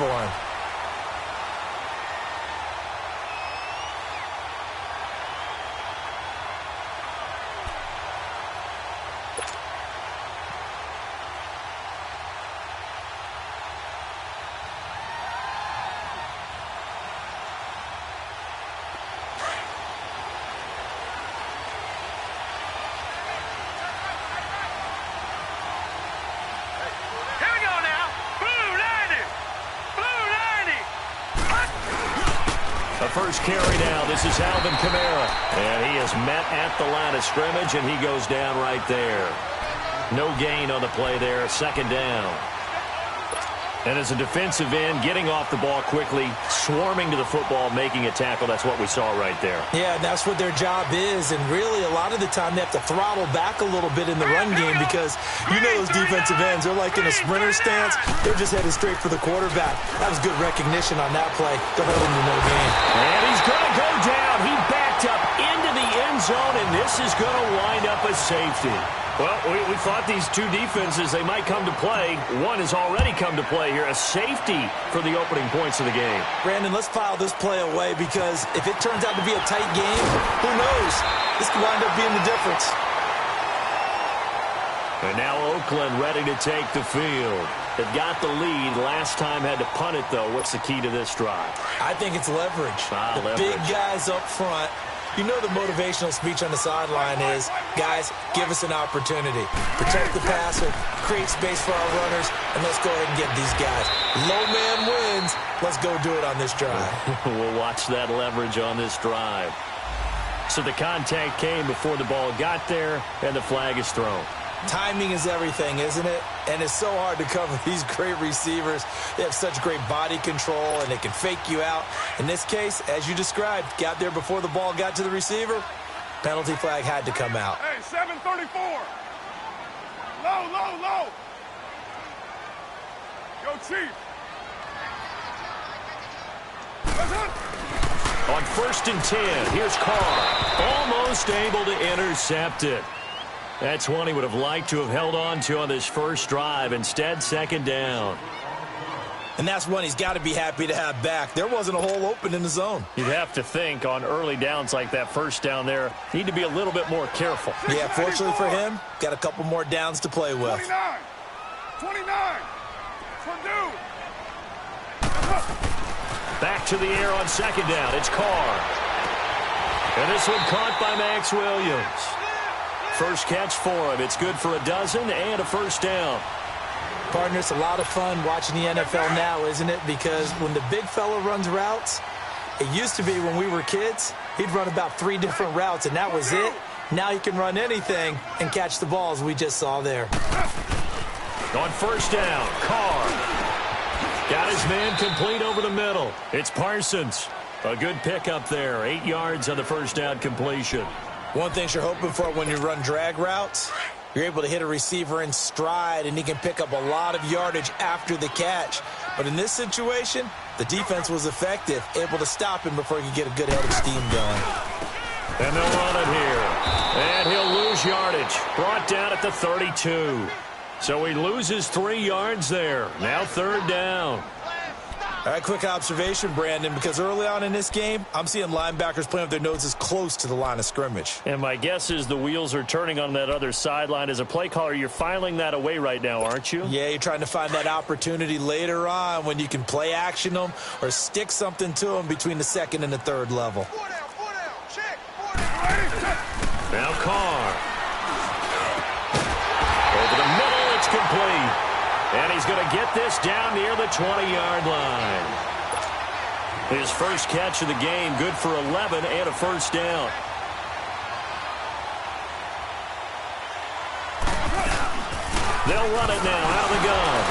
for him. First carry now. This is Alvin Kamara. And he is met at the line of scrimmage, and he goes down right there. No gain on the play there. Second down. And as a defensive end, getting off the ball quickly, swarming to the football, making a tackle, that's what we saw right there. Yeah, that's what their job is. And really, a lot of the time, they have to throttle back a little bit in the run game because you know those defensive ends, they're like in a sprinter stance. They're just headed straight for the quarterback. That was good recognition on that play. They'll hold him to no gain. And he's going to go down. He backed up into the end zone, and this is going to wind up a safety. Well, we thought these two defenses, they might come to play. One has already come to play here. A safety for the opening points of the game. Brandon, let's file this play away because if it turns out to be a tight game, who knows? This could wind up being the difference. And now Oakland ready to take the field. They've got the lead. Last time had to punt it, though. What's the key to this drive? I think it's leverage. The big guys up front. You know the motivational speech on the sideline is, guys, give us an opportunity. Protect the passer, create space for our runners, and let's go ahead and get these guys. Low man wins. Let's go do it on this drive. We'll watch that leverage on this drive. So the contact came before the ball got there, and the flag is thrown. Timing is everything, isn't it? And it's so hard to cover these great receivers. They have such great body control, and they can fake you out. In this case, as you described, got there before the ball got to the receiver. Penalty flag had to come out. Hey, 734. Low. Go, Chief. On 1st and 10, here's Carr. Almost able to intercept it. That's one he would have liked to have held on to on this first drive. Instead, second down. And that's one he's got to be happy to have back. There wasn't a hole open in the zone. You'd have to think on early downs like that first down there, need to be a little bit more careful. Yeah, fortunately for him, got a couple more downs to play with. 29. Purdue. Back to the air on second down. It's Carr. And this one caught by Max Williams. First catch for him. It's good for a dozen and a first down. Partner, it's a lot of fun watching the NFL now, isn't it? Because when the big fella runs routes, it used to be when we were kids, he'd run about 3 different routes, and that was it. Now he can run anything and catch the balls we just saw there. On first down, Carr. Got his man complete over the middle. It's Parsons. A good pickup there. 8 yards on the first down completion. One thing you're hoping for when you run drag routes, you're able to hit a receiver in stride, and he can pick up a lot of yardage after the catch. But in this situation, the defense was effective, able to stop him before he could get a good head of steam going. And they'll run it here. And he'll lose yardage. Brought down at the 32. So he loses 3 yards there. Now third down. All right, quick observation, Brandon, because early on in this game, I'm seeing linebackers playing with their noses close to the line of scrimmage. And my guess is the wheels are turning on that other sideline. As a play caller, you're filing that away right now, aren't you? Yeah, you're trying to find that opportunity later on when you can play action them or stick something to them between the second and the third level. Now Carr. Over the middle, it's complete. And he's going to get this down near the 20-yard line. His first catch of the game, good for 11 and a first down. They'll run it now out of the gun.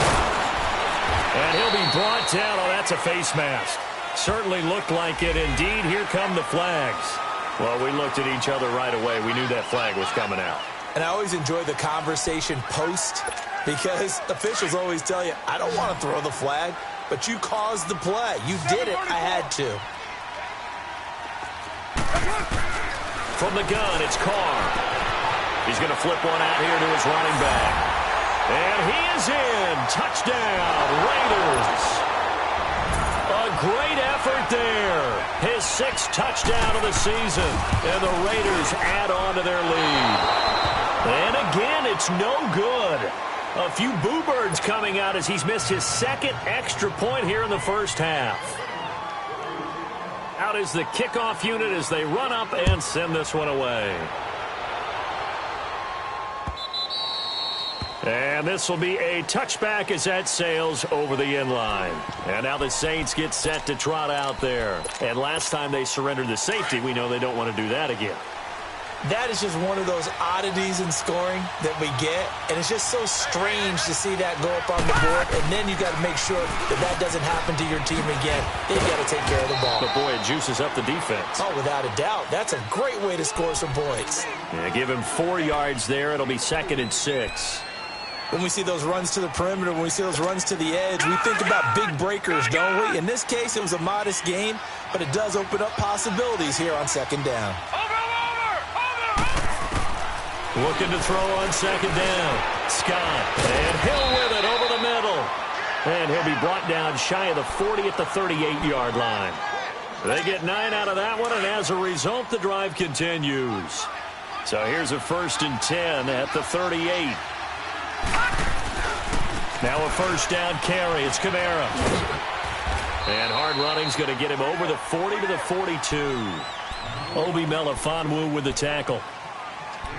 And he'll be brought down. Oh, that's a face mask. Certainly looked like it. Indeed, here come the flags. Well, we looked at each other right away. We knew that flag was coming out. And I always enjoy the conversation post because officials always tell you, I don't want to throw the flag, but you caused the play. You did it. I had to. From the gun, it's Carr. He's going to flip one out here to his running back. And he is in. Touchdown, Raiders. effort there. His 6th touchdown of the season. And the Raiders add on to their lead. And again, it's no good. A few boo birds coming out as he's missed his 2nd extra point here in the first half. Out is the kickoff unit as they run up and send this one away. And this will be a touchback as that sails over the end line. And now the Saints get set to trot out there. And last time they surrendered the safety, we know they don't want to do that again. That is just one of those oddities in scoring that we get. And it's just so strange to see that go up on the board. And then you got to make sure that that doesn't happen to your team again. They've got to take care of the ball. But, boy, it juices up the defense. Oh, without a doubt. That's a great way to score some points. Yeah, give him 4 yards there. It'll be 2nd and 6. When we see those runs to the perimeter, when we see those runs to the edge, we think about big breakers, don't we? In this case, it was a modest gain, but it does open up possibilities here on 2nd down. Looking to throw on 2nd down. Scott, and Hill with it over the middle. And he'll be brought down shy of the 40 at the 38-yard line. They get 9 out of that one, and as a result, the drive continues. So here's a 1st and 10 at the 38. Now a 1st down carry. It's Kamara. And hard running's going to get him over the 40 to the 42. Obi Melifonwu with the tackle.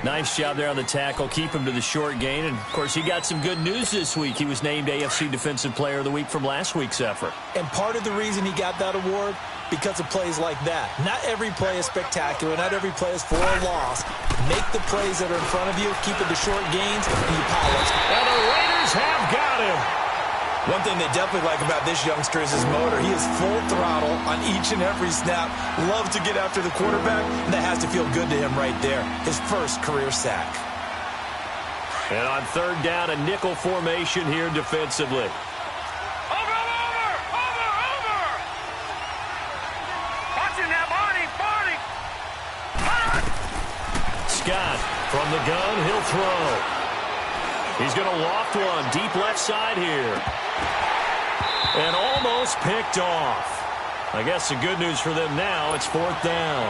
Nice job there on the tackle. Keep him to the short gain. And, of course, he got some good news this week. He was named AFC Defensive Player of the Week from last week's effort. And part of the reason he got that award, because of plays like that. Not every play is spectacular. Not every play is for a loss. Make the plays that are in front of you. Keep it to short gains, and you pile up. And the Raiders have got him. One thing they definitely like about this youngster is his motor. He is full throttle on each and every snap. Loves to get after the quarterback, and that has to feel good to him right there. His first career sack. And on 3rd down, a nickel formation here defensively. Scott from the gun, he'll throw. He's going to loft one deep left side here. And almost picked off. I guess the good news for them now, it's 4th down.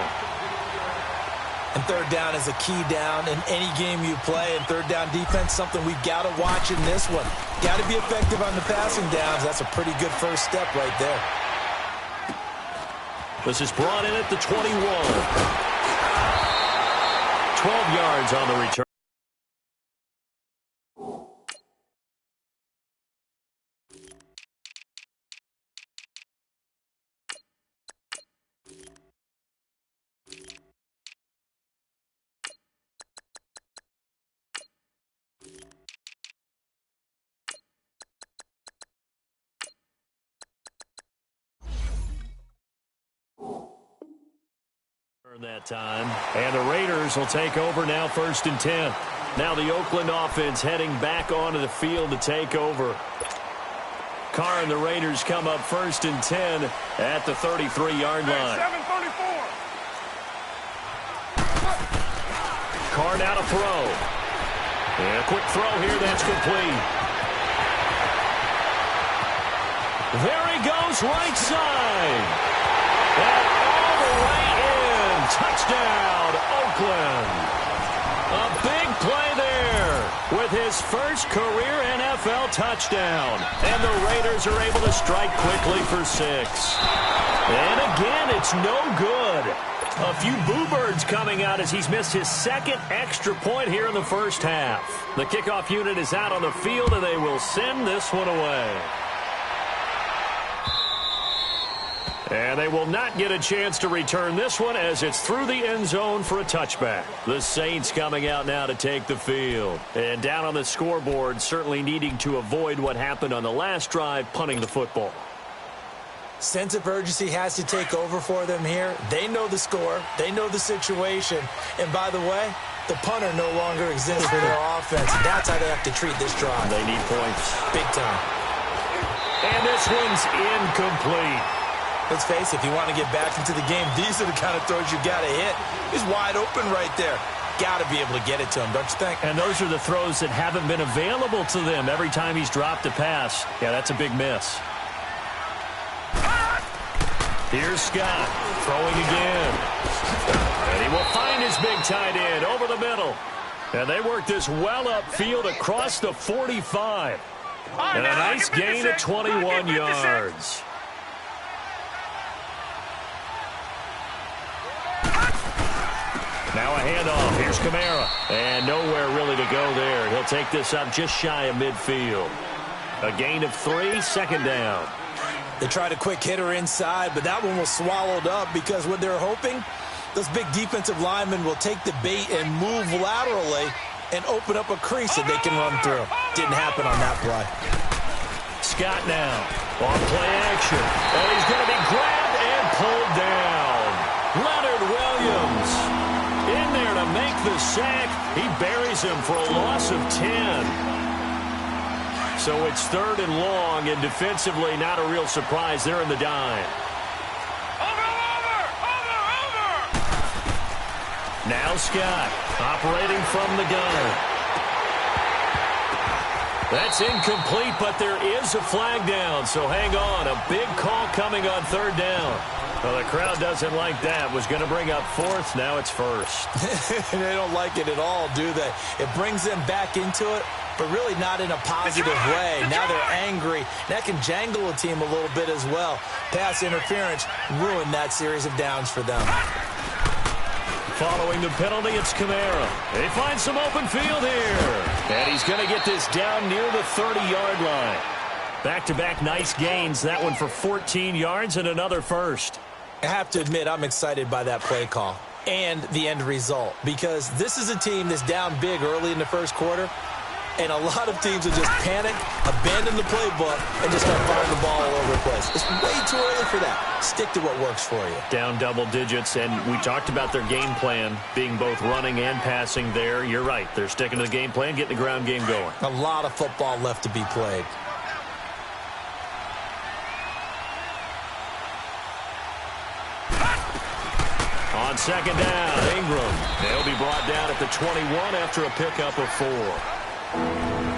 And 3rd down is a key down in any game you play. And 3rd down defense, something we've got to watch in this one. Got to be effective on the passing downs. That's a pretty good first step right there. This is brought in at the 21. 12 yards on the return. That time. And the Raiders will take over now 1st and 10. Now the Oakland offense heading back onto the field to take over. Carr and the Raiders come up 1st and 10 at the 33-yard line. 7:34. Carr now to throw. And a quick throw here, that's complete. There he goes, right side. And all the way in. Touchdown, Oakland. A big play there with his first career NFL touchdown. And the Raiders are able to strike quickly for 6. And again, it's no good. A few boo birds coming out as he's missed his 2nd extra point here in the first half. The kickoff unit is out on the field, and they will send this one away. And they will not get a chance to return this one as it's through the end zone for a touchback. The Saints coming out now to take the field. And down on the scoreboard, certainly needing to avoid what happened on the last drive, punting the football. Sense of urgency has to take over for them here. They know the score. They know the situation. And by the way, the punter no longer exists for their offense. That's how they have to treat this drive. They need points. Big time. And this one's incomplete. Let's face it, if you want to get back into the game, these are the kind of throws you got to hit. He's wide open right there. Got to be able to get it to him, don't you think? And those are the throws that haven't been available to them every time he's dropped a pass. Yeah, that's a big miss. Here's Scott throwing again. And he will find his big tight end over the middle. And they work this well upfield across the 45. And a nice gain of 21 yards. Now a handoff. Here's Kamara. And nowhere really to go there. He'll take this up just shy of midfield. A gain of 3, second down. They tried a quick hitter inside, but that one was swallowed up because what they're hoping, those big defensive linemen will take the bait and move laterally and open up a crease that they can run through. Didn't happen on that play. Scott now on play action. And he's going to be grabbed and pulled down. Leonard Williams in there to make the sack. He buries him for a loss of 10. So it's 3rd and long, and defensively not a real surprise. They're in the dime. Now Scott operating from the gun. That's incomplete, but there is a flag down, so hang on. A big call coming on 3rd down. Well, the crowd doesn't like that. Was going to bring up 4th. Now it's 1st. They don't like it at all, do they? It brings them back into it, but really not in a positive way. Now they're angry. That can jangle a team a little bit as well. Pass interference ruined that series of downs for them. Following the penalty, it's Kamara. They find some open field here. And he's going to get this down near the 30-yard line. Back-to-back nice gains. That one for 14 yards and another first. I have to admit, I'm excited by that play call and the end result, because this is a team that's down big early in the first quarter, and a lot of teams will just panic, abandon the playbook, and just start firing the ball all over the place. It's way too early for that. Stick to what works for you. Down double digits, and we talked about their game plan being both running and passing there. You're right. They're sticking to the game plan, getting the ground game going. A lot of football left to be played. On 2nd down, Ingram. They'll be brought down at the 21 after a pickup of 4.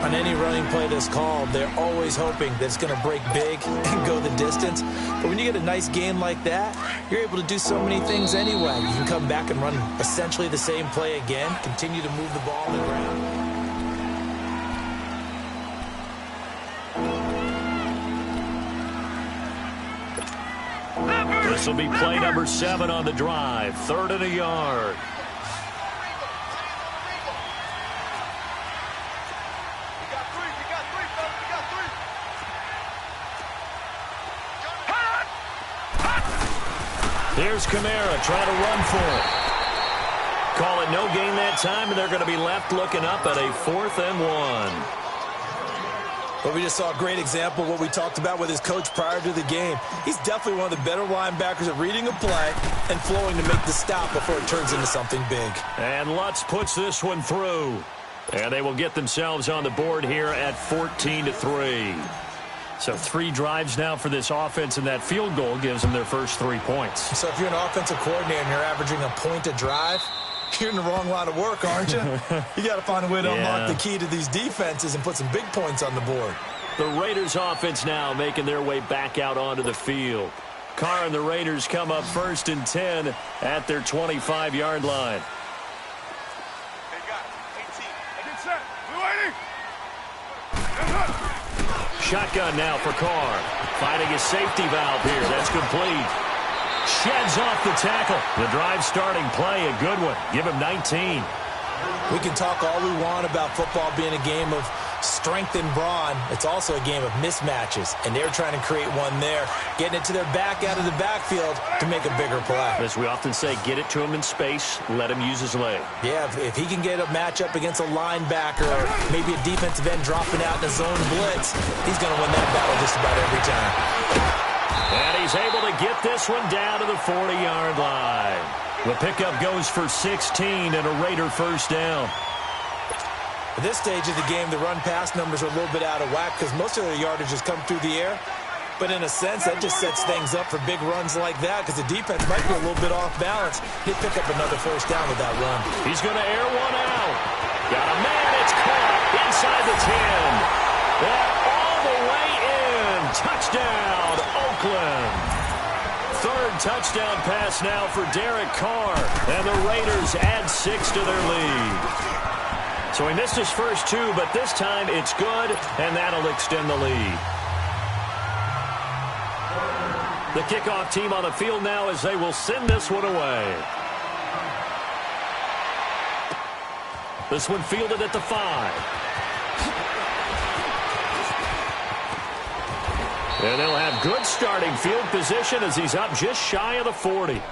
On any running play that's called, they're always hoping that it's going to break big and go the distance. But when you get a nice gain like that, you're able to do so many things anyway. You can come back and run essentially the same play again, continue to move the ball on the ground. This will be play number 7 on the drive. 3rd and a yard. Here's Kamara trying to run for it. Call it no gain that time, and they're going to be left looking up at a 4th and 1. But we just saw a great example of what we talked about with his coach prior to the game. He's definitely one of the better linebackers at reading a play and flowing to make the stop before it turns into something big. And Lutz puts this one through. And they will get themselves on the board here at 14-3. So 3 drives now for this offense, and that field goal gives them their first 3 points. So if you're an offensive coordinator and you're averaging a point a drive, you're in the wrong line of work, aren't you? You got to find a way to unlock the key to these defenses and put some big points on the board. The Raiders offense now making their way back out onto the field. Carr and the Raiders come up 1st and 10 at their 25-yard line. Shotgun now for Carr. Finding his safety valve here. That's complete. Sheds off the tackle. The drive starting play, a good one. Give him 19. We can talk all we want about football being a game of strength and brawn. It's also a game of mismatches, and they're trying to create one there, getting it to their back out of the backfield to make a bigger play. As we often say, get it to him in space, let him use his leg. Yeah, if he can get a matchup against a linebacker or maybe a defensive end dropping out in a zone blitz, he's going to win that battle just about every time. And he's able to get this one down to the 40-yard line. The pickup goes for 16 and a Raider first down. At this stage of the game, the run-pass numbers are a little bit out of whack because most of their yardage has come through the air. But in a sense, that just sets things up for big runs like that because the defense might be a little bit off balance. He'll pick up another first down with that run. He's going to air one out. Got a man. It's caught inside the 10. And all the way in. Touchdown, Oakland. Third touchdown pass now for Derek Carr. And the Raiders add 6 to their lead. So he missed his first 2, but this time it's good, and that'll extend the lead. The kickoff team on the field now as they will send this one away. This one fielded at the 5. And they'll have good starting field position as he's up just shy of the 40.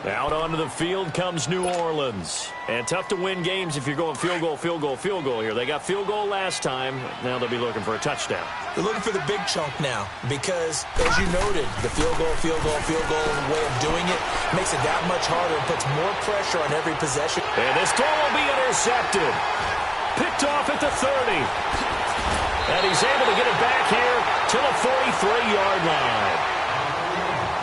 Out onto the field comes New Orleans. And tough to win games if you're going field goal, field goal, field goal here. They got field goal last time. Now they'll be looking for a touchdown. They're looking for the big chunk now because, as you noted, the field goal way of doing it makes it that much harder and puts more pressure on every possession. And this throw will be intercepted. Picked off at the 30. And he's able to get it back here to the 43-yard line.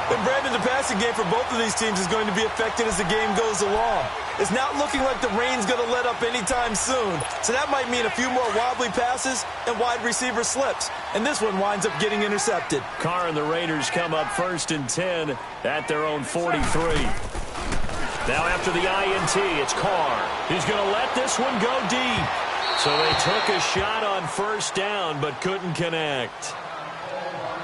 And Brandon, the passing game for both of these teams is going to be affected as the game goes along. It's not looking like the rain's going to let up anytime soon. So that might mean a few more wobbly passes and wide receiver slips. And this one winds up getting intercepted. Carr and the Raiders come up 1st and 10 at their own 43. Now after the INT, it's Carr. He's going to let this one go deep. So they took a shot on 1st down but couldn't connect.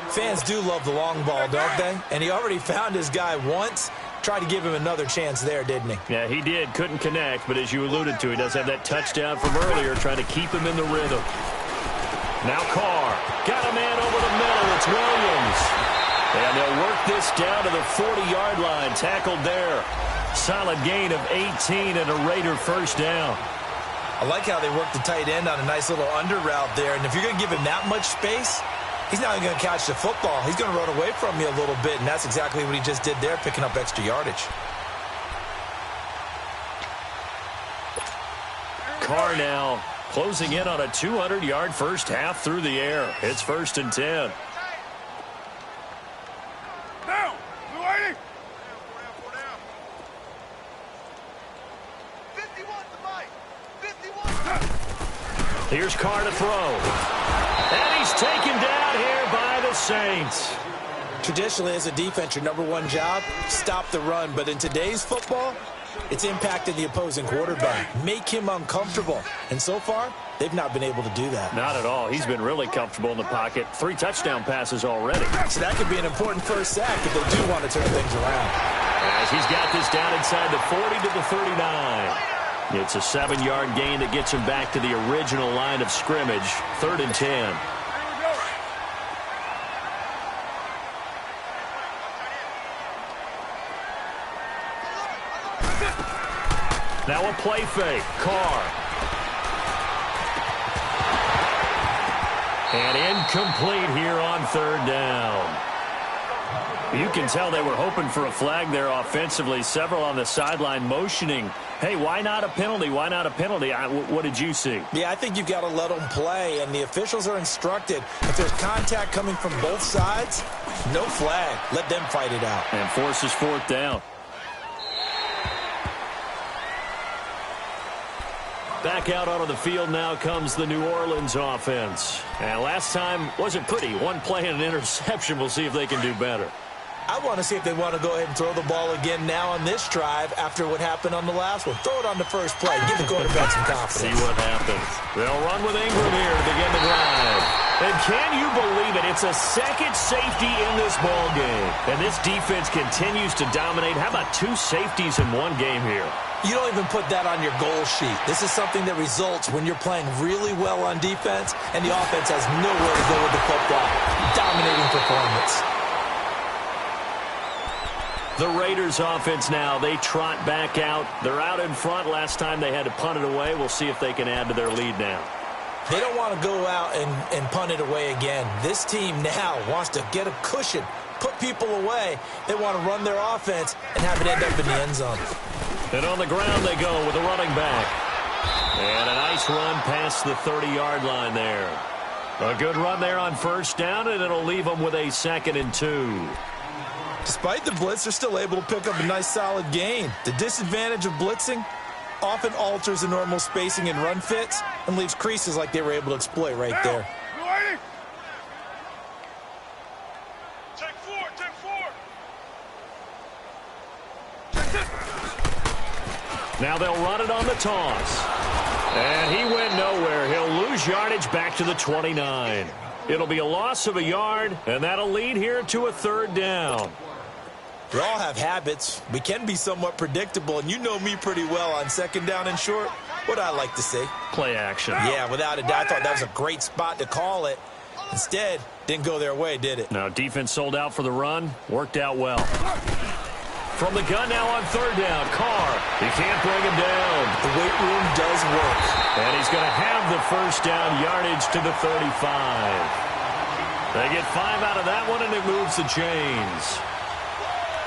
Fans do love the long ball, don't they? And he already found his guy once. Tried to give him another chance there, didn't he? Yeah, he did. Couldn't connect, but as you alluded to, he does have that touchdown from earlier, trying to keep him in the rhythm. Now Carr. Got a man over the middle. It's Williams. And they'll work this down to the 40-yard line. Tackled there. Solid gain of 18 and a Raider 1st down. I like how they work the tight end on a nice little under route there. And if you're going to give him that much space, he's not even going to catch the football. He's going to run away from you a little bit, and that's exactly what he just did there, picking up extra yardage. Carr now closing in on a 200-yard first half through the air. It's 1st and 10. Down! Blue 80! 51 to Mike! 51! Here's Carr to throw. And he's taken down here by the Saints. Traditionally, as a defense, your number one job, stop the run. But in today's football, it's impacting the opposing quarterback. Make him uncomfortable. And so far, they've not been able to do that. Not at all. He's been really comfortable in the pocket. 3 touchdown passes already. So that could be an important first sack if they do want to turn things around. As he's got this down inside the 40 to the 39. It's a 7-yard gain that gets him back to the original line of scrimmage. 3rd and 10. Now a play fake. Carr. And incomplete here on 3rd down. You can tell they were hoping for a flag there offensively. Several on the sideline motioning, hey, why not a penalty? Why not a penalty? What did you see? Yeah, I think you've got to let them play, and the officials are instructed. If there's contact coming from both sides, no flag. Let them fight it out. And forces 4th down. Back out onto the field now comes the New Orleans offense. And last time wasn't pretty. One play and an interception. We'll see if they can do better. I want to see if they want to go ahead and throw the ball again now on this drive after what happened on the last one. Throw it on the first play. Give the quarterback some confidence. See what happens. They'll run with Ingram here to begin the drive. And can you believe it? It's a second safety in this ball game. And this defense continues to dominate. How about 2 safeties in one game here? You don't even put that on your goal sheet. This is something that results when you're playing really well on defense and the offense has nowhere to go with the football. Dominating performance. The Raiders offense now, they trot back out. They're out in front. Last time they had to punt it away. We'll see if they can add to their lead now. They don't want to go out and punt it away again. This team now wants to get a cushion, put people away. They want to run their offense and have it end up in the end zone. And on the ground they go with a running back. And a nice run past the 30-yard line there. A good run there on 1st down, and it'll leave them with a 2nd and 2. Despite the blitz, they're still able to pick up a nice solid gain. The disadvantage of blitzing often alters the normal spacing and run fits and leaves creases like they were able to exploit right there. Take 4, take 4. Now they'll run it on the toss. And he went nowhere. He'll lose yardage back to the 29. It'll be a loss of a yard, and that'll lead here to a third down. We all have habits. We can be somewhat predictable, and you know me pretty well on second down and short. What I like to see. Play action. Yeah, without a doubt. I thought that was a great spot to call it. Instead, didn't go their way, did it? Now, defense sold out for the run. Worked out well. From the gun now on third down. Carr. He can't bring him down. The weight room does work. And he's going to have the first down yardage to the 35. They get 5 out of that one, and it moves the chains.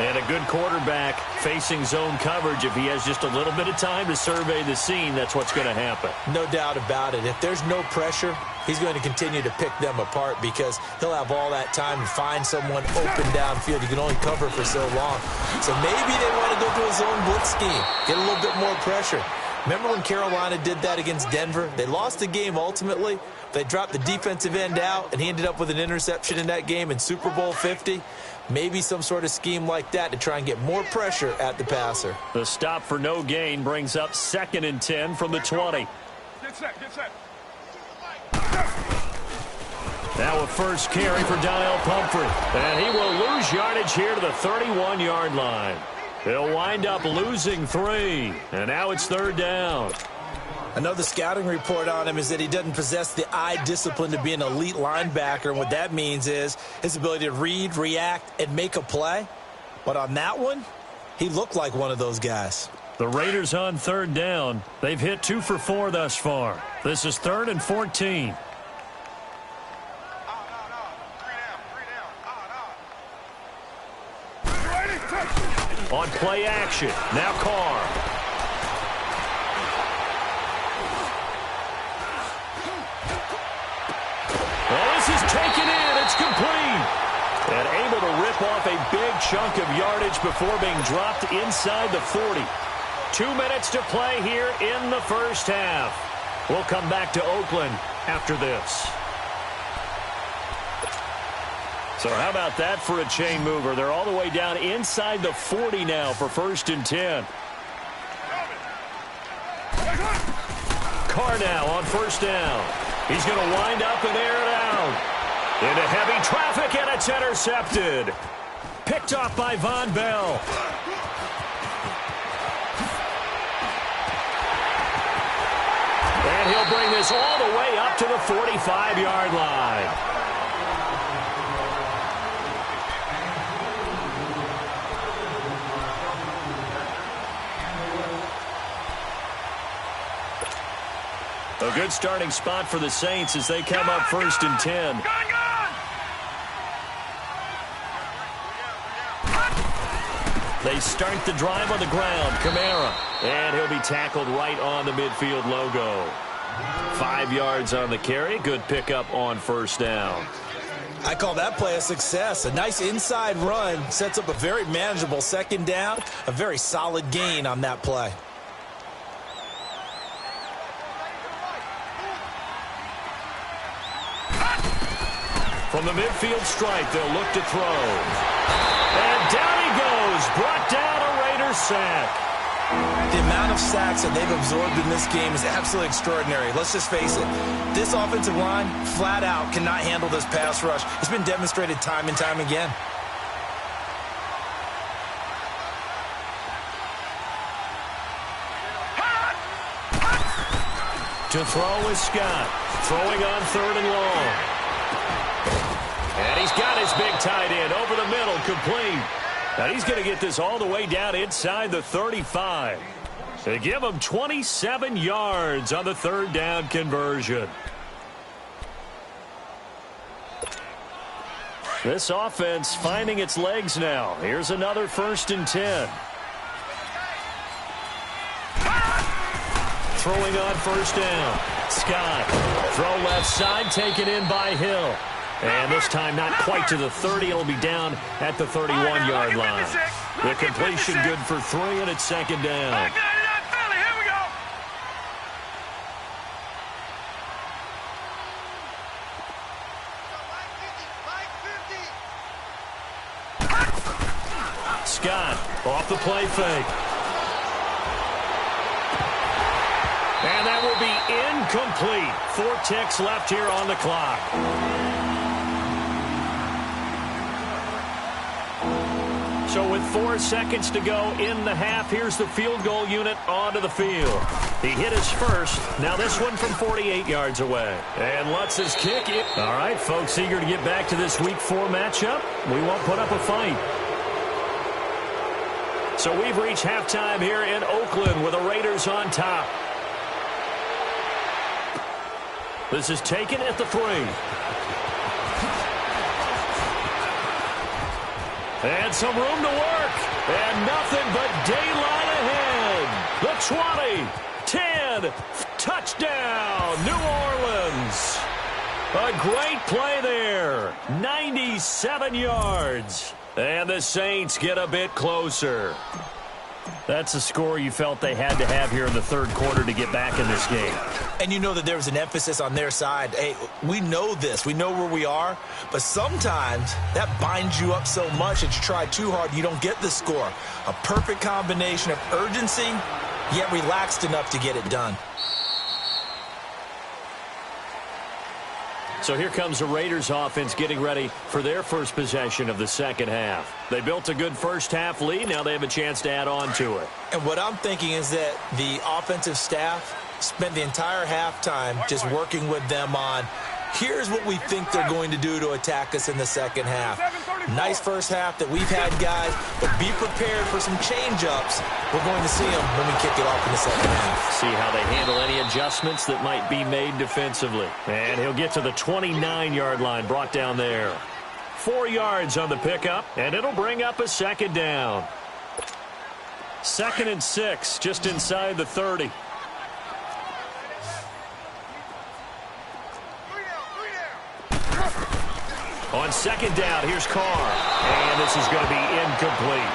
And a good quarterback facing zone coverage. If he has just a little bit of time to survey the scene, that's what's going to happen. No doubt about it. If there's no pressure, he's going to continue to pick them apart because he'll have all that time to find someone open downfield. You can only cover for so long. So maybe they want to go to a zone blitz scheme, get a little bit more pressure. Remember when Carolina did that against Denver? They lost the game ultimately. They dropped the defensive end out, and he ended up with an interception in that game in Super Bowl 50. Maybe some sort of scheme like that to try and get more pressure at the passer. The stop for no gain brings up 2nd and 10 from the 20. Get set, get set. Now a first carry for Donnell Pumphrey. And he will lose yardage here to the 31-yard line. He'll wind up losing 3. And now it's third down. Another scouting report on him is that he doesn't possess the eye discipline to be an elite linebacker. And what that means is his ability to read, react, and make a play. But on that one, he looked like one of those guys. The Raiders on third down. They've hit 2 for 4 thus far. This is 3rd and 14. On play action. Now Carr. This is taken in. It's complete. And able to rip off a big chunk of yardage before being dropped inside the 40. 2 minutes to play here in the first half. We'll come back to Oakland after this. So how about that for a chain mover? They're all the way down inside the 40 now for 1st and 10. Carr now on 1st down. He's going to wind up and air it out. Into heavy traffic, and it's intercepted. Picked off by Von Bell. And he'll bring this all the way up to the 45-yard line. A good starting spot for the Saints as they come up 1st and 10. They start the drive on the ground. Kamara. And he'll be tackled right on the midfield logo. 5 yards on the carry. Good pickup on 1st down. I call that play a success. A nice inside run sets up a very manageable 2nd down. A very solid gain on that play. From the midfield stripe, they'll look to throw. And down he goes. Brought down a Raiders sack. The amount of sacks that they've absorbed in this game is absolutely extraordinary. Let's just face it. This offensive line, flat out, cannot handle this pass rush. It's been demonstrated time and time again. To throw is Scott. Throwing on 3rd and long. And he's got his big tight end over the middle, complete. Now he's going to get this all the way down inside the 35. They give him 27 yards on the 3rd down conversion. This offense finding its legs now. Here's another 1st and 10. Throwing on 1st down. Scott. Throw left side, taken in by Hill. And this time not quite to the 30. It'll be down at the 31-yard line. The completion good for 3, and it's 2nd down. Scott off the play fake. And that will be incomplete. 4 ticks left here on the clock. So with 4 seconds to go in the half, here's the field goal unit onto the field. He hit his first. Now this one from 48 yards away. And Lutz is kicking. All right, folks, eager to get back to this Week 4 matchup. We won't put up a fight. So we've reached halftime here in Oakland with the Raiders on top. This is taken at the 3. And some room to work. And nothing but daylight ahead. The 20, 10, touchdown, New Orleans. A great play there. 97 yards. And the Saints get a bit closer. That's a score you felt they had to have here in the third quarter to get back in this game. And you know that there was an emphasis on their side. Hey, we know this. We know where we are. But sometimes that binds you up so much that you try too hard, you don't get the score. A perfect combination of urgency, yet relaxed enough to get it done. So here comes the Raiders offense getting ready for their first possession of the second half. They built a good first half lead. Now they have a chance to add on to it. And what I'm thinking is that the offensive staff spent the entire halftime just working with them on, here's what we think they're going to do to attack us in the second half. Nice first half that we've had, guys, but be prepared for some change-ups. We're going to see them when we kick it off in the second half. See how they handle any adjustments that might be made defensively. And he'll get to the 29-yard line, brought down there. 4 yards on the pickup, and it'll bring up a second down. 2nd and 6, just inside the 30. On second down, here's Carr. And this is going to be incomplete.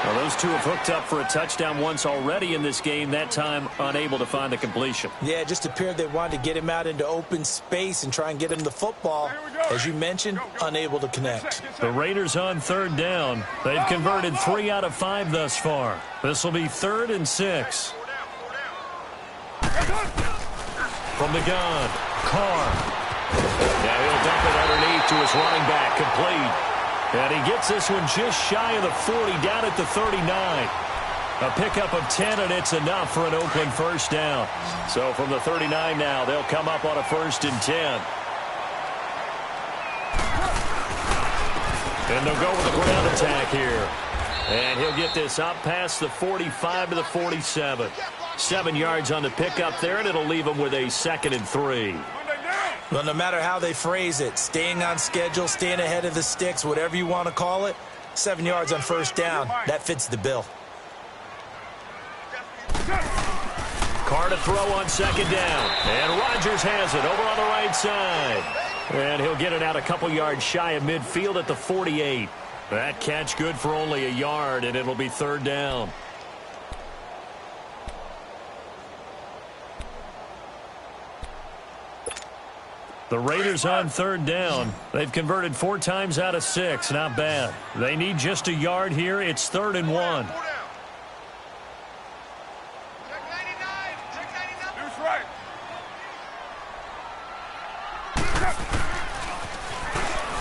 Well, those two have hooked up for a touchdown once already in this game, that time unable to find the completion. Yeah, it just appeared they wanted to get him out into open space and try and get him the football. As you mentioned, unable to connect. The Raiders on third down. They've converted 3 out of 5 thus far. This will be 3rd and 6. From the gun, Carr. Now he'll dump it underneath to his running back, complete. And he gets this one just shy of the 40, down at the 39. A pickup of 10, and it's enough for an Oakland first down. So from the 39 now, they'll come up on a 1st and 10. And they'll go with a ground attack here. And he'll get this up past the 45 to the 47. 7 yards on the pickup there, and it'll leave him with a 2nd and 3. Well, no matter how they phrase it, staying on schedule, staying ahead of the sticks, whatever you want to call it, 7 yards on first down, that fits the bill. Carr to throw on second down. And Rodgers has it over on the right side. And he'll get it out a couple yards shy of midfield at the 48. That catch good for only a yard, and it'll be 3rd down. The Raiders on 3rd down. They've converted 4 times out of 6. Not bad. They need just a yard here. It's 3rd and 1.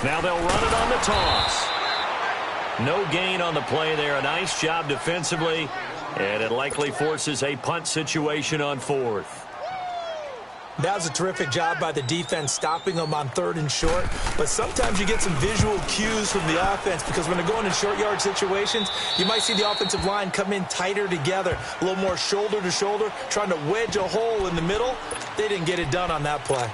Now they'll run it on the toss. No gain on the play there. A nice job defensively. And it likely forces a punt situation on 4th. That was a terrific job by the defense stopping them on 3rd and short. But sometimes you get some visual cues from the offense because when they're going in short yard situations, you might see the offensive line come in tighter together, a little more shoulder to shoulder, trying to wedge a hole in the middle. They didn't get it done on that play.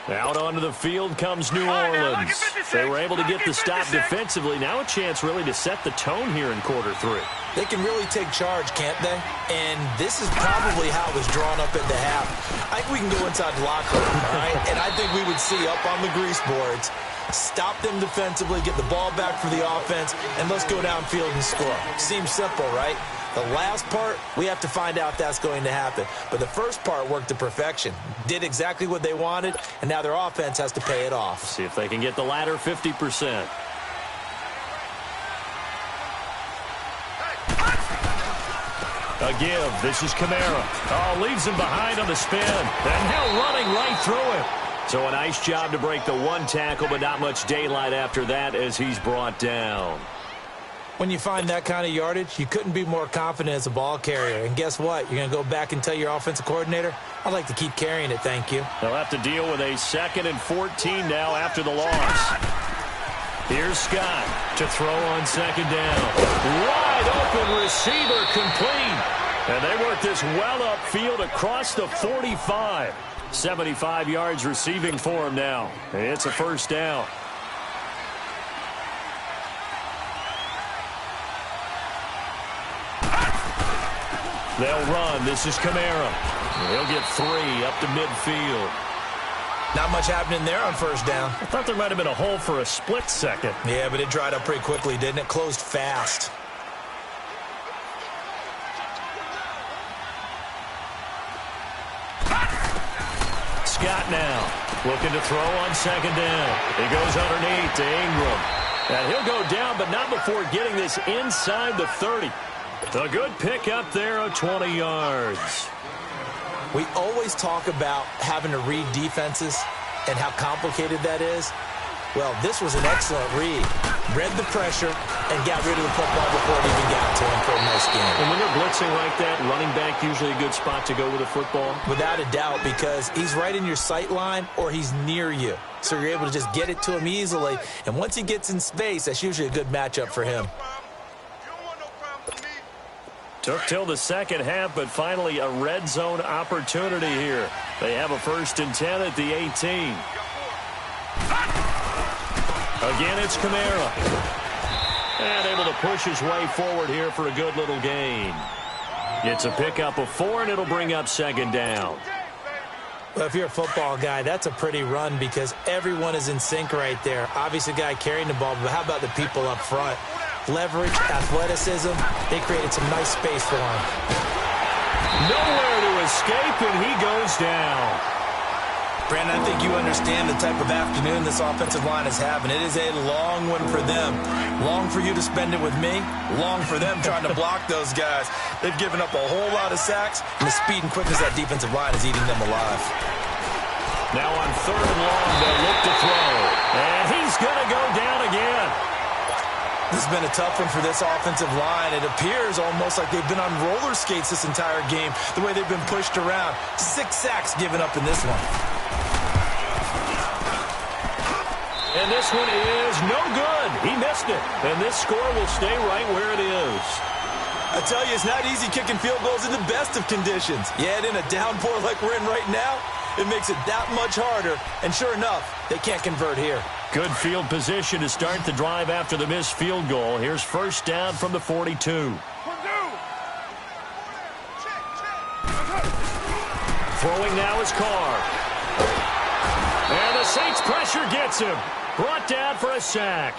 Out onto the field comes New Orleans. They were able to get the stop defensively. Now a chance really to set the tone here in quarter 3. They can really take charge, can't they? And this is probably how it was drawn up at the half. I think we can go inside the locker room, all right? And I think we would see up on the grease boards, stop them defensively, get the ball back for the offense, and let's go downfield and score. Seems simple, right? The last part, we have to find out if that's going to happen. But the first part worked to perfection. Did exactly what they wanted, and now their offense has to pay it off. See if they can get the latter 50%. A give. This is Kamara. Oh, leaves him behind on the spin. And now running right through it. So a nice job to break the one tackle, but not much daylight after that as he's brought down. When you find that kind of yardage, you couldn't be more confident as a ball carrier. And guess what? You're going to go back and tell your offensive coordinator, I'd like to keep carrying it, thank you. They'll have to deal with a 2nd and 14 now after the loss. Here's Scott to throw on 2nd down. Wide open receiver complete. And they work this well upfield across the 45. 75 yards receiving for him now. It's a 1st down. They'll run. This is Kamara. He'll get 3 up to midfield. Not much happening there on 1st down. I thought there might have been a hole for a split second. Yeah, but it dried up pretty quickly, didn't it? Closed fast. Scott now looking to throw on 2nd down. He goes underneath to Ingram. And he'll go down, but not before getting this inside the 30. A good pick up there of 20 yards. We always talk about having to read defenses and how complicated that is. Well, this was an excellent read. Read the pressure and got rid of the football before it even got to him for a nice game. And when they're blitzing like that, running back usually a good spot to go with a football? Without a doubt, because he's right in your sight line or he's near you. So you're able to just get it to him easily. And once he gets in space, that's usually a good matchup for him. Took till the second half, but finally a red zone opportunity here. They have a 1st and 10 at the 18. Again, it's Kamara. And able to push his way forward here for a good little gain. It's a pickup of 4, and it'll bring up 2nd down. Well, if you're a football guy, that's a pretty run because everyone is in sync right there. Obviously, the guy carrying the ball, but how about the people up front? Leverage, athleticism, they created some nice space for him. Nowhere to escape, and he goes down. Brandon, I think you understand the type of afternoon this offensive line is having. It is a long one for them. Long for you to spend it with me. Long for them trying to block those guys. They've given up a whole lot of sacks, and the speed and quickness of that defensive line is eating them alive. Now on 3rd and long, they'll look to throw. And he's going to go down again. This has been a tough one for this offensive line. It appears almost like they've been on roller skates this entire game, the way they've been pushed around. 6 sacks given up in this one. And this one is no good. He missed it. And this score will stay right where it is. I tell you, it's not easy kicking field goals in the best of conditions. Yet in a downpour like we're in right now, it makes it that much harder. And sure enough, they can't convert here. Good field position to start the drive after the missed field goal. Here's 1st down from the 42. Throwing now is Carr. And the Saints pressure gets him. Brought down for a sack.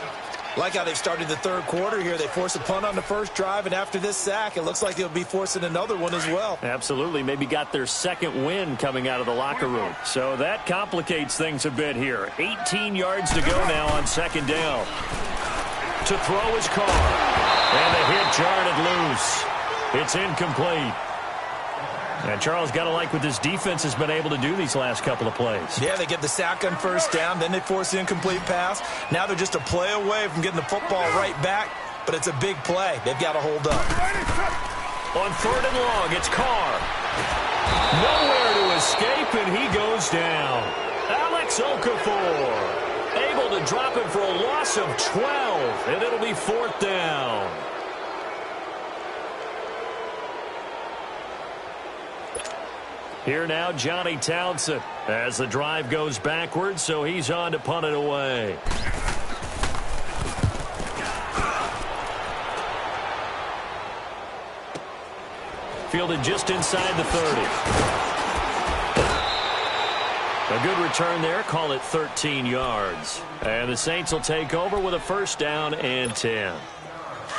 Like how they've started the 3rd quarter here. They force a punt on the 1st drive, and after this sack, it looks like they'll be forcing another one as well. Absolutely. Maybe got their 2nd win coming out of the locker room. So that complicates things a bit here. 18 yards to go now on 2nd down. To throw is Carr. And the hit jarred loose. It's incomplete. And Charles, got to like what this defense has been able to do these last couple of plays. Yeah, they get the sack on 1st down, then they force the incomplete pass. Now they're just a play away from getting the football right back, but it's a big play. They've got to hold up. On 3rd and long, it's Carr. Nowhere to escape, and he goes down. Alex Okafor able to drop him for a loss of 12, and it'll be 4th down. Here now, Johnny Townsend, as the drive goes backwards, so he's on to punt it away. Fielded just inside the 30. A good return there, call it 13 yards. And the Saints will take over with a 1st down and 10.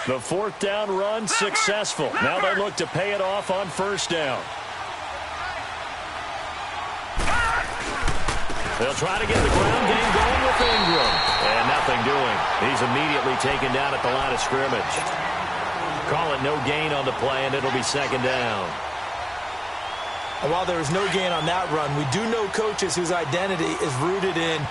The 4th down run successful. Now they look to pay it off on 1st down. They'll try to get the ground game going with Ingram. And nothing doing. He's immediately taken down at the line of scrimmage. Call it no gain on the play, and it'll be second down. And while there is no gain on that run, we do know coaches whose identity is rooted in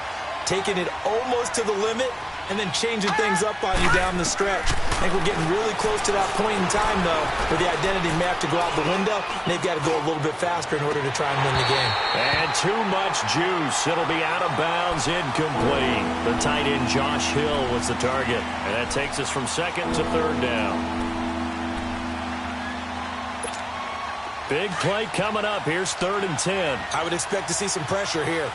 taking it almost to the limit and then changing things up on you down the stretch. I think we're getting really close to that point in time, though, where the identity may have to go out the window, and they've got to go a little bit faster in order to try and win the game. And too much juice. It'll be out of bounds, incomplete. The tight end, Josh Hill, was the target. And that takes us from second to third down. Big play coming up. Here's 3rd and 10. I would expect to see some pressure here.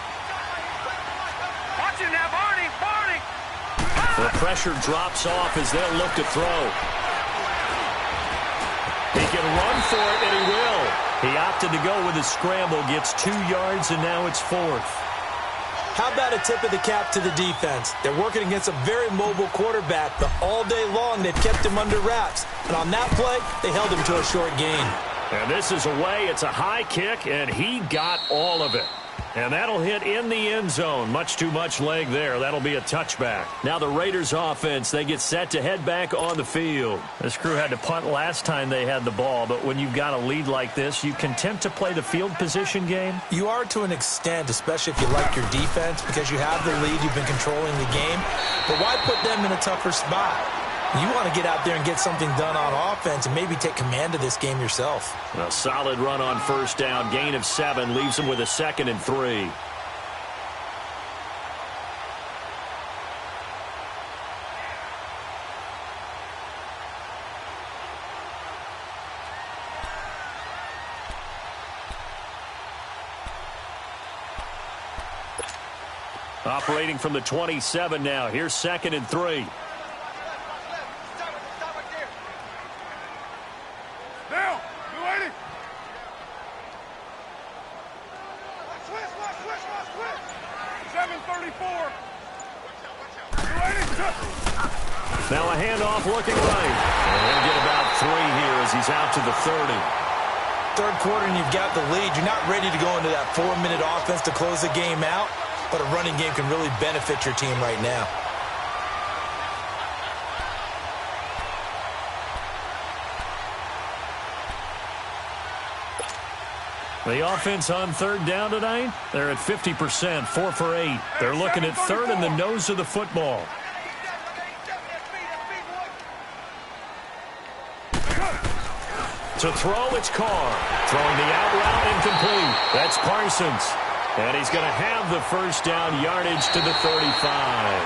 Watch it now, Barney! Barney! The pressure drops off as they'll look to throw. He can run for it, and he will. He opted to go with a scramble, gets 2 yards, and now it's 4th. How about a tip of the cap to the defense? They're working against a very mobile quarterback, but all day long they've kept him under wraps. And on that play, they held him to a short gain. And this is away. It's a high kick, and he got all of it. And that'll hit in the end zone. Much too much leg there. That'll be a touchback. Now the Raiders offense, they get set to head back on the field. This crew had to punt last time they had the ball, but when you've got a lead like this, you content to play the field position game? You are to an extent, especially if you like your defense, because you have the lead, you've been controlling the game. But why put them in a tougher spot? You want to get out there and get something done on offense and maybe take command of this game yourself. A solid run on first down. Gain of 7 leaves them with a 2nd and 3. Operating from the 27 now. Here's 2nd and 3. Down! 7:34. Now a handoff looking right. And he'll get about 3 here as he's out to the 30. Third quarter and you've got the lead. You're not ready to go into that 4-minute offense to close the game out, but a running game can really benefit your team right now. The offense on third down tonight, they're at 50%, 4 for 8. They're looking at third in the nose of the football. To throw, it's Carr. Throwing the out route incomplete. That's Parsons. And he's going to have the first down, yardage to the 35.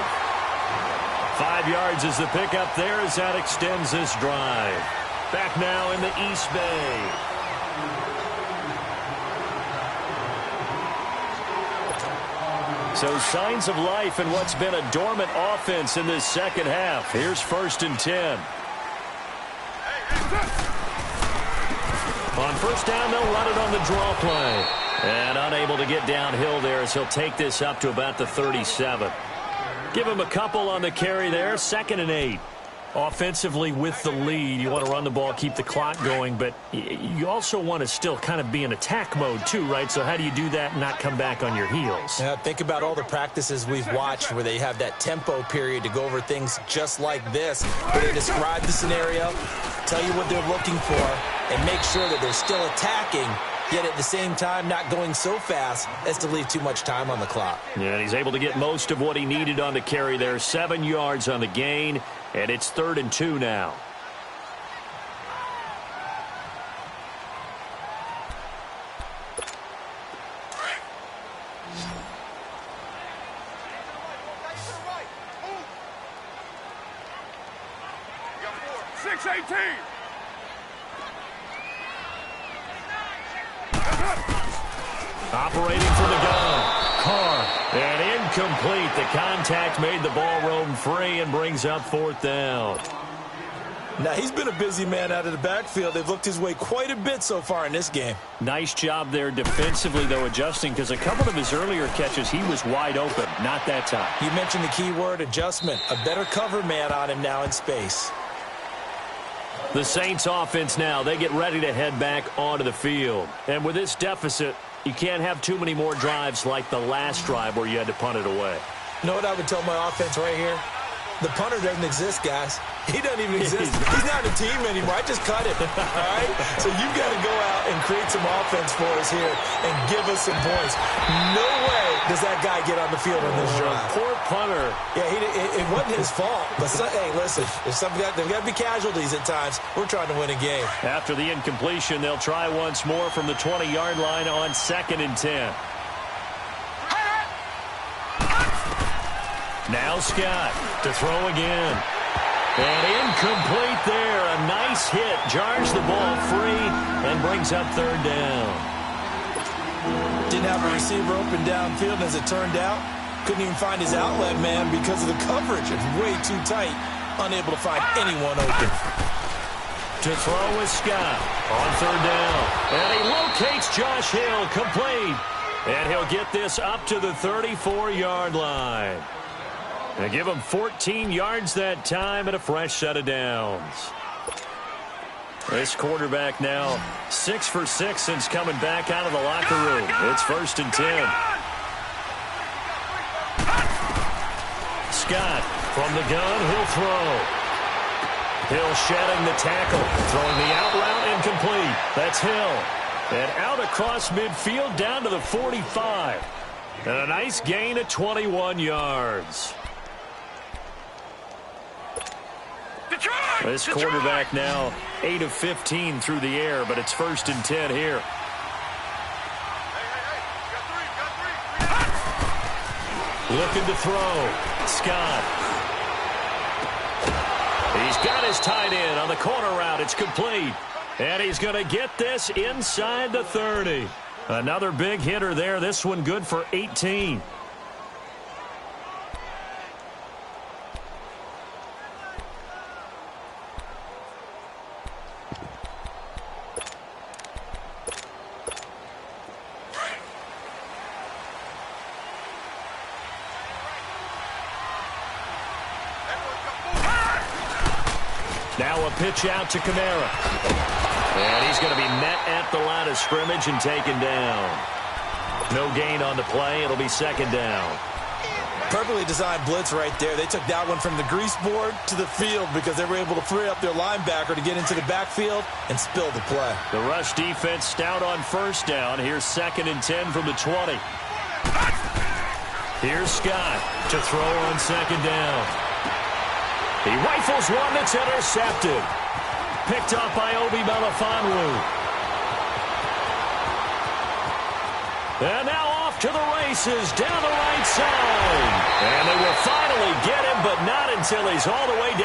5 yards is the pickup there as that extends this drive. Back now in the East Bay. So signs of life in what's been a dormant offense in this second half. Here's 1st and 10. On first down, they'll run it on the draw play. And unable to get downhill there as he'll take this up to about the 37. Give him a couple on the carry there. 2nd and 8. Offensively with the lead, you want to run the ball, keep the clock going, but you also want to still kind of be in attack mode too, right? So how do you do that and not come back on your heels? Yeah, think about all the practices we've watched where they have that tempo period to go over things just like this, where they describe the scenario, tell you what they're looking for, and make sure that they're still attacking, yet at the same time not going so fast as to leave too much time on the clock. Yeah, and he's able to get most of what he needed on the carry there. 7 yards on the gain, and it's 3rd and 2 now. Operating from the gun, Carr, and incomplete. The contact made the ball roam free and brings up 4th down. Now, he's been a busy man out of the backfield. They've looked his way quite a bit so far in this game. Nice job there defensively, though, adjusting, because a couple of his earlier catches, he was wide open. Not that time. You mentioned the key word, adjustment. A better cover man on him now in space. The Saints offense now, they get ready to head back onto the field. And with this deficit, you can't have too many more drives like the last drive where you had to punt it away. You know what I would tell my offense right here? The punter doesn't exist, guys. He doesn't even exist. He's not in the team anymore. I just cut him, all right? So you've got to go out and create some offense for us here and give us some points. No way does that guy get on the field on this drive. Poor punter. Yeah, it wasn't his fault. But, hey, listen, there's got to be casualties at times. We're trying to win a game. After the incompletion, they'll try once more from the 20-yard line on 2nd and 10. Now Scott to throw again. And incomplete there. A nice hit. Jars the ball free and brings up 3rd down. Didn't have a receiver open downfield, as it turned out. Couldn't even find his outlet man because of the coverage. It's way too tight. Unable to find anyone open. To throw is Scott on 3rd down. And he locates Josh Hill, complete. And he'll get this up to the 34-yard line. And give him 14 yards that time and a fresh set of downs. This quarterback now 6 for 6 since coming back out of the locker room. It's 1st and 10. Scott from the gun, he'll throw. Hill shedding the tackle, throwing the out route incomplete. That's Hill. And out across midfield down to the 45. And a nice gain of 21 yards. This quarterback now 8 of 15 through the air, but it's 1st and 10 here. Looking to throw. Scott. He's got his tight end on the corner route. It's complete. And he's going to get this inside the 30. Another big hitter there. This one good for 18. Now a pitch out to Kamara. And he's going to be met at the line of scrimmage and taken down. No gain on the play. It'll be 2nd down. Perfectly designed blitz right there. They took that one from the grease board to the field because they were able to free up their linebacker to get into the backfield and spill the play. The rush defense stout on 1st down. Here's 2nd and 10 from the 20. Here's Scott to throw on 2nd down. He rifles one that's intercepted. Picked up by Obi Melifonwu. And now off to the races down the right side. And they will finally get him, but not until he's all the way